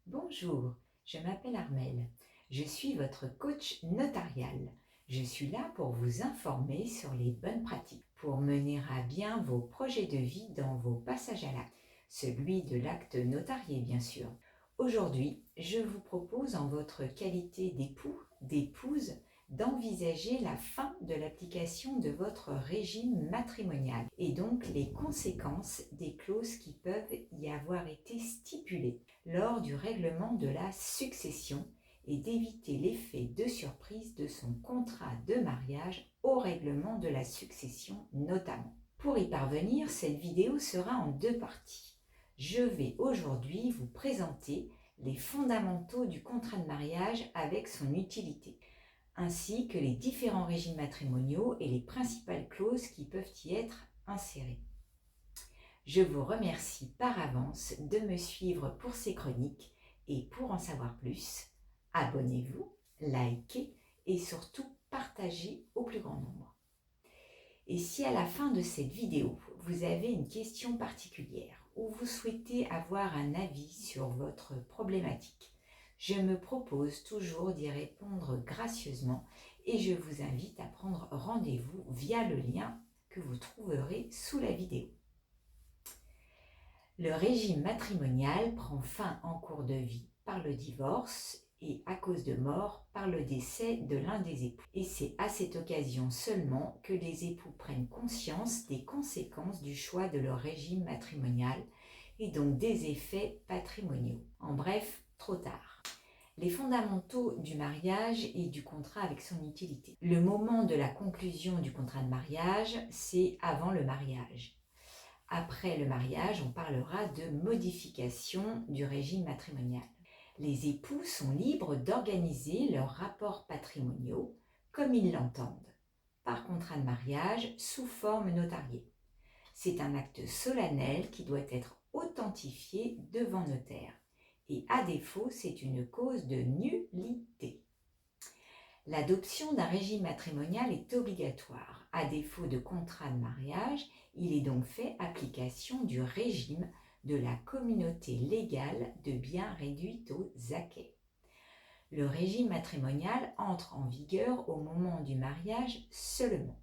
Bonjour, je m'appelle Armelle. Je suis votre coach notarial. Je suis là pour vous informer sur les bonnes pratiques pour mener à bien vos projets de vie dans vos passages à l'acte, celui de l'acte notarié bien sûr. Aujourd'hui, je vous propose en votre qualité d'époux, d'épouse, d'envisager la fin de l'application de votre régime matrimonial et donc les conséquences des clauses qui peuvent y avoir été stipulées lors du règlement de la succession et d'éviter l'effet de surprise de son contrat de mariage au règlement de la succession notamment. Pour y parvenir, cette vidéo sera en deux parties. Je vais aujourd'hui vous présenter les fondamentaux du contrat de mariage avec son utilité, ainsi que les différents régimes matrimoniaux et les principales clauses qui peuvent y être insérées. Je vous remercie par avance de me suivre pour ces chroniques et pour en savoir plus, abonnez-vous, likez et surtout partagez au plus grand nombre. Et si à la fin de cette vidéo, vous avez une question particulière ou vous souhaitez avoir un avis sur votre problématique, je me propose toujours d'y répondre gracieusement et je vous invite à prendre rendez-vous via le lien que vous trouverez sous la vidéo. Le régime matrimonial prend fin en cours de vie par le divorce et à cause de mort par le décès de l'un des époux. Et c'est à cette occasion seulement que les époux prennent conscience des conséquences du choix de leur régime matrimonial et donc des effets patrimoniaux. En bref, trop tard. Les fondamentaux du mariage et du contrat avec son utilité. Le moment de la conclusion du contrat de mariage, c'est avant le mariage. Après le mariage, on parlera de modification du régime matrimonial. Les époux sont libres d'organiser leurs rapports patrimoniaux comme ils l'entendent, par contrat de mariage sous forme notariée. C'est un acte solennel qui doit être authentifié devant notaire et à défaut, c'est une cause de nullité. L'adoption d'un régime matrimonial est obligatoire. À défaut de contrat de mariage, il est donc fait application du régime de la communauté légale de biens réduite aux acquêts. Le régime matrimonial entre en vigueur au moment du mariage seulement.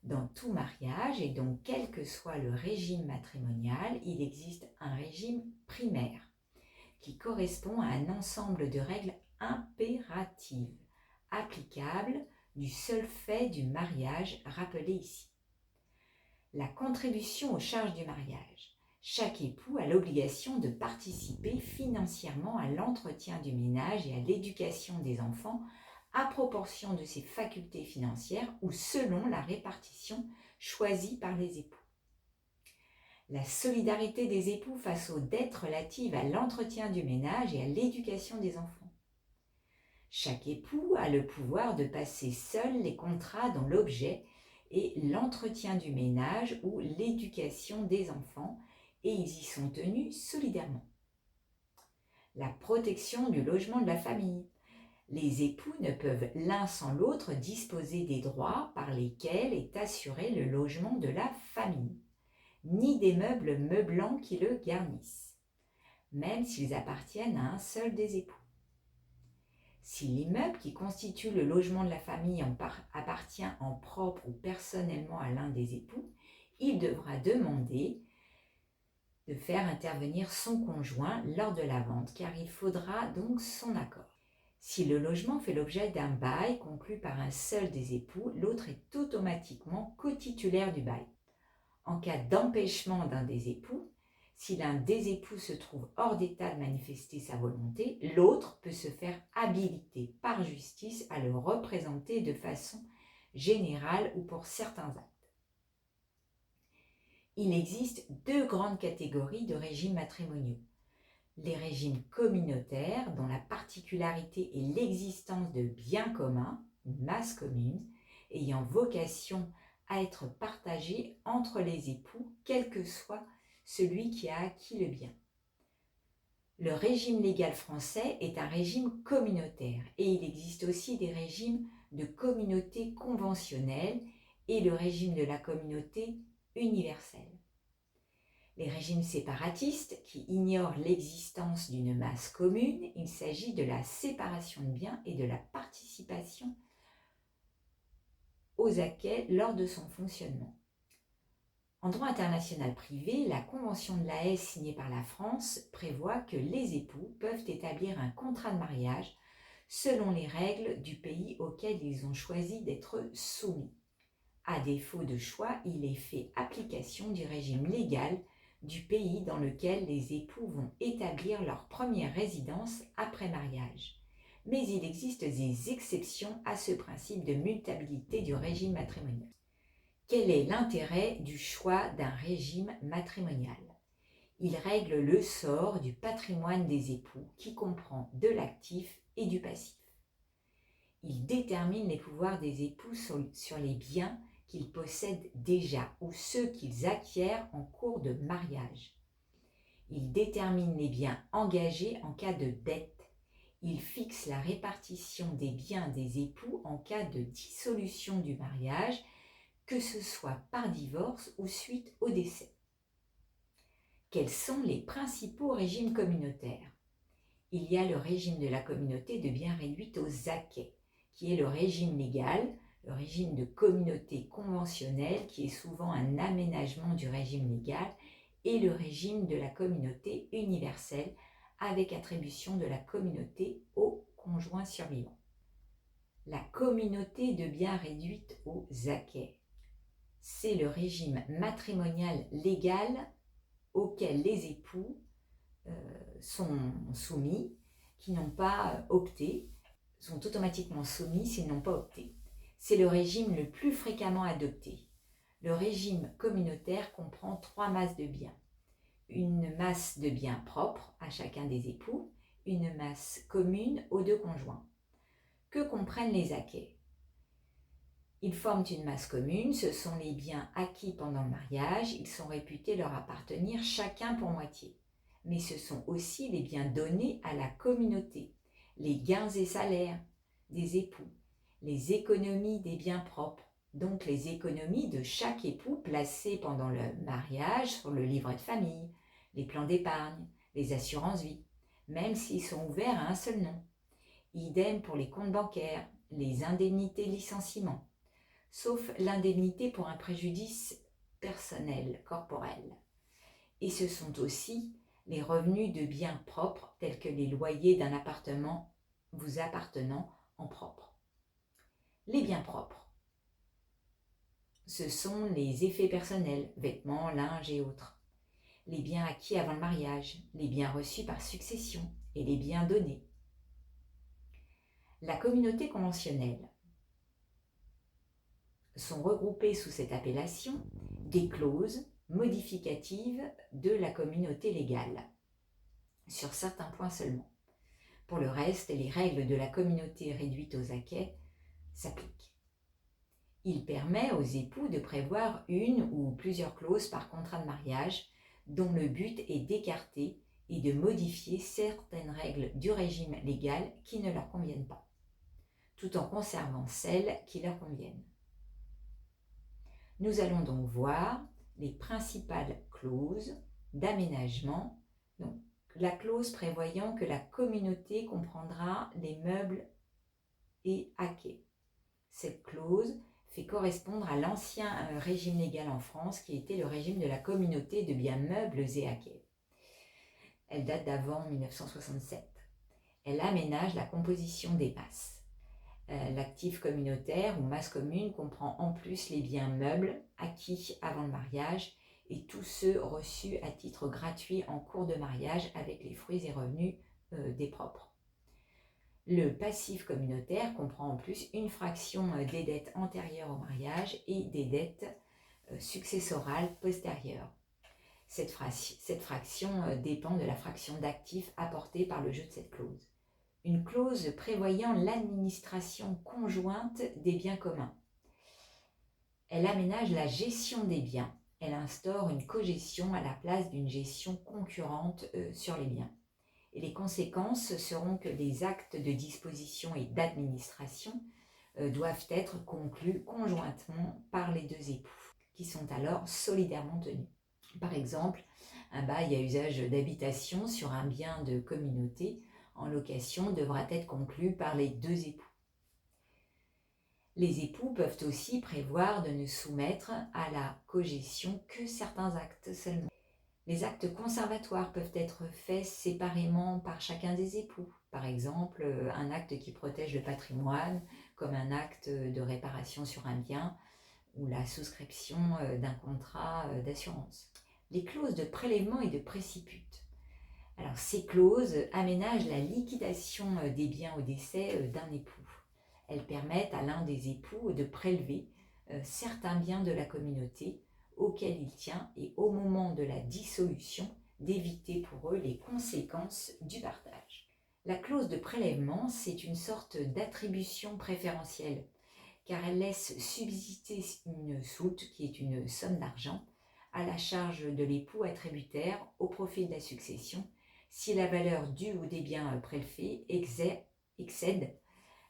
Dans tout mariage, et donc quel que soit le régime matrimonial, il existe un régime primaire qui correspond à un ensemble de règles impératives applicable du seul fait du mariage rappelé ici. La contribution aux charges du mariage. Chaque époux a l'obligation de participer financièrement à l'entretien du ménage et à l'éducation des enfants à proportion de ses facultés financières ou selon la répartition choisie par les époux. La solidarité des époux face aux dettes relatives à l'entretien du ménage et à l'éducation des enfants. Chaque époux a le pouvoir de passer seul les contrats dont l'objet est l'entretien du ménage ou l'éducation des enfants et ils y sont tenus solidairement. La protection du logement de la famille. Les époux ne peuvent l'un sans l'autre disposer des droits par lesquels est assuré le logement de la famille, ni des meubles meublants qui le garnissent, même s'ils appartiennent à un seul des époux. Si l'immeuble qui constitue le logement de la famille appartient en propre ou personnellement à l'un des époux, il devra demander de faire intervenir son conjoint lors de la vente, car il faudra donc son accord. Si le logement fait l'objet d'un bail conclu par un seul des époux, l'autre est automatiquement cotitulaire du bail. En cas d'empêchement d'un des époux, si l'un des époux se trouve hors d'état de manifester sa volonté, l'autre peut se faire habiliter par justice à le représenter de façon générale ou pour certains actes. Il existe deux grandes catégories de régimes matrimoniaux. Les régimes communautaires, dont la particularité est l'existence de biens communs, une masse commune, ayant vocation à être partagés entre les époux, quel que soit celui qui a acquis le bien. Le régime légal français est un régime communautaire et il existe aussi des régimes de communauté conventionnelle et le régime de la communauté universelle. Les régimes séparatistes qui ignorent l'existence d'une masse commune, il s'agit de la séparation de biens et de la participation aux acquets lors de son fonctionnement. En droit international privé, la Convention de La Haye signée par la France prévoit que les époux peuvent établir un contrat de mariage selon les règles du pays auquel ils ont choisi d'être soumis. À défaut de choix, il est fait application du régime légal du pays dans lequel les époux vont établir leur première résidence après mariage. Mais il existe des exceptions à ce principe de mutabilité du régime matrimonial. Quel est l'intérêt du choix d'un régime matrimonial? Il règle le sort du patrimoine des époux qui comprend de l'actif et du passif. Il détermine les pouvoirs des époux sur les biens qu'ils possèdent déjà ou ceux qu'ils acquièrent en cours de mariage. Il détermine les biens engagés en cas de dette. Il fixe la répartition des biens des époux en cas de dissolution du mariage, que ce soit par divorce ou suite au décès. Quels sont les principaux régimes communautaires? Il y a le régime de la communauté de biens réduits aux acquets, qui est le régime légal, le régime de communauté conventionnelle, qui est souvent un aménagement du régime légal, et le régime de la communauté universelle, avec attribution de la communauté aux conjoints survivants. La communauté de biens réduite aux acquets, c'est le régime matrimonial légal auquel les époux sont soumis, qui n'ont pas opté, sont automatiquement soumis s'ils n'ont pas opté. C'est le régime le plus fréquemment adopté. Le régime communautaire comprend 3 masses de biens. Une masse de biens propres à chacun des époux, une masse commune aux 2 conjoints. Que comprennent les acquets? Ils forment une masse commune, ce sont les biens acquis pendant le mariage, ils sont réputés leur appartenir chacun pour moitié. Mais ce sont aussi les biens donnés à la communauté, les gains et salaires des époux, les économies des biens propres, donc les économies de chaque époux placées pendant le mariage sur le livret de famille, les plans d'épargne, les assurances-vie, même s'ils sont ouverts à un seul nom. Idem pour les comptes bancaires, les indemnités licenciement, sauf l'indemnité pour un préjudice personnel, corporel. Et ce sont aussi les revenus de biens propres, tels que les loyers d'un appartement vous appartenant en propre. Les biens propres, ce sont les effets personnels, vêtements, linge et autres. Les biens acquis avant le mariage, les biens reçus par succession et les biens donnés. La communauté conventionnelle sont regroupées sous cette appellation des clauses modificatives de la communauté légale, sur certains points seulement. Pour le reste, les règles de la communauté réduite aux acquets s'appliquent. Il permet aux époux de prévoir une ou plusieurs clauses par contrat de mariage dont le but est d'écarter et de modifier certaines règles du régime légal qui ne leur conviennent pas, tout en conservant celles qui leur conviennent. Nous allons donc voir les principales clauses d'aménagement. Donc, la clause prévoyant que la communauté comprendra les meubles et acquets. Cette clause fait correspondre à l'ancien régime légal en France qui était le régime de la communauté de biens meubles et acquets. Elle date d'avant 1967. Elle aménage la composition des masses. L'actif communautaire ou masse commune comprend en plus les biens meubles acquis avant le mariage et tous ceux reçus à titre gratuit en cours de mariage avec les fruits et revenus des propres. Le passif communautaire comprend en plus une fraction des dettes antérieures au mariage et des dettes successorales postérieures. Cette fraction dépend de la fraction d'actifs apportée par le jeu de cette clause. Une clause prévoyant l'administration conjointe des biens communs. Elle aménage la gestion des biens. Elle instaure une cogestion à la place d'une gestion concurrente sur les biens. Et les conséquences seront que les actes de disposition et d'administration doivent être conclus conjointement par les 2 époux, qui sont alors solidairement tenus. Par exemple, un bail à usage d'habitation sur un bien de communauté en location devra être conclu par les deux époux. Les époux peuvent aussi prévoir de ne soumettre à la cogestion que certains actes seulement. Les actes conservatoires peuvent être faits séparément par chacun des époux. Par exemple, un acte qui protège le patrimoine, comme un acte de réparation sur un bien ou la souscription d'un contrat d'assurance. Les clauses de prélèvement et de préciput. Alors, ces clauses aménagent la liquidation des biens au décès d'un époux. Elles permettent à l'un des époux de prélever certains biens de la communauté auxquels il tient et au moment de la dissolution d'éviter pour eux les conséquences du partage. La clause de prélèvement, c'est une sorte d'attribution préférentielle car elle laisse subsister une soulte qui est une somme d'argent à la charge de l'époux attributaire au profit de la succession si la valeur due ou des biens prélevés excède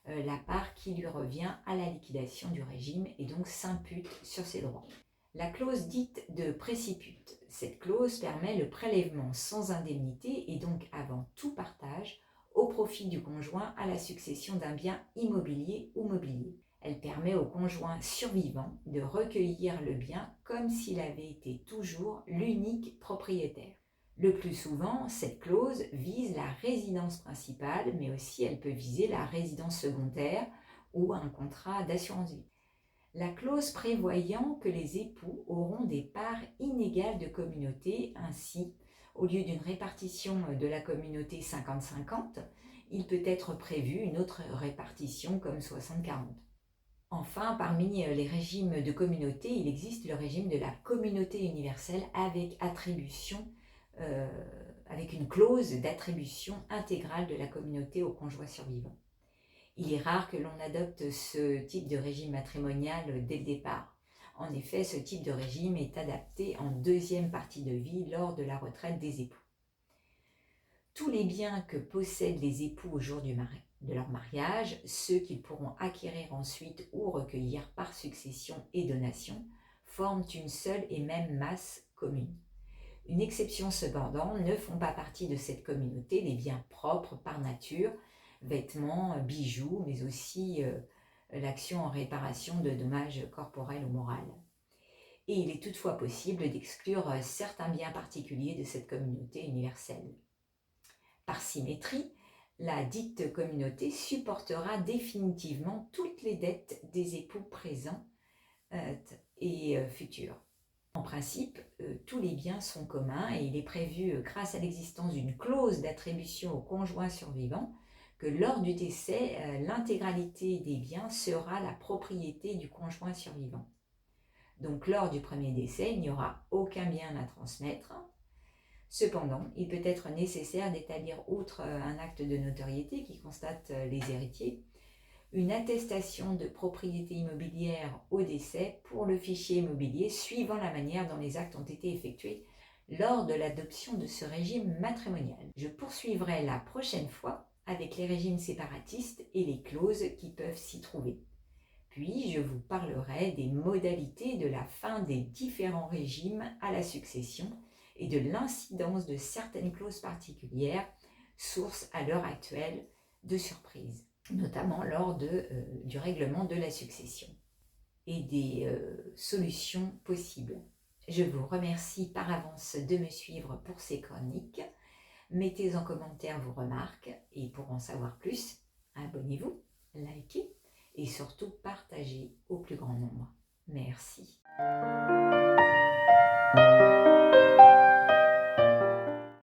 la part qui lui revient à la liquidation du régime et donc s'impute sur ses droits. La clause dite de préciput. Cette clause permet le prélèvement sans indemnité et donc avant tout partage au profit du conjoint à la succession d'un bien immobilier ou mobilier. Elle permet au conjoint survivant de recueillir le bien comme s'il avait été toujours l'unique propriétaire. Le plus souvent, cette clause vise la résidence principale, mais aussi elle peut viser la résidence secondaire ou un contrat d'assurance vie. La clause prévoyant que les époux auront des parts inégales de communauté, ainsi, au lieu d'une répartition de la communauté 50-50, il peut être prévu une autre répartition comme 60-40. Enfin, parmi les régimes de communauté, il existe le régime de la communauté universelle avec attribution, avec une clause d'attribution intégrale de la communauté au conjoint survivant. Il est rare que l'on adopte ce type de régime matrimonial dès le départ. En effet, ce type de régime est adapté en deuxième partie de vie lors de la retraite des époux. Tous les biens que possèdent les époux au jour de leur mariage, ceux qu'ils pourront acquérir ensuite ou recueillir par succession et donation, forment une seule et même masse commune. Une exception cependant, ne font pas partie de cette communauté les biens propres par nature, vêtements, bijoux, mais aussi l'action en réparation de dommages corporels ou moraux. Et il est toutefois possible d'exclure certains biens particuliers de cette communauté universelle. Par symétrie, la dite communauté supportera définitivement toutes les dettes des époux présents et futurs. En principe, tous les biens sont communs et il est prévu, grâce à l'existence d'une clause d'attribution au conjoint survivant, que lors du décès, l'intégralité des biens sera la propriété du conjoint survivant. Donc lors du premier décès, il n'y aura aucun bien à transmettre. Cependant, il peut être nécessaire d'établir, outre un acte de notoriété qui constate les héritiers, une attestation de propriété immobilière au décès pour le fichier immobilier suivant la manière dont les actes ont été effectués lors de l'adoption de ce régime matrimonial. Je poursuivrai la prochaine fois avec les régimes séparatistes et les clauses qui peuvent s'y trouver. Puis je vous parlerai des modalités de la fin des différents régimes à la succession et de l'incidence de certaines clauses particulières, source à l'heure actuelle de surprises, notamment lors du règlement de la succession et des solutions possibles. Je vous remercie par avance de me suivre pour ces chroniques. Mettez en commentaire vos remarques et pour en savoir plus, abonnez-vous, likez et surtout partagez au plus grand nombre. Merci.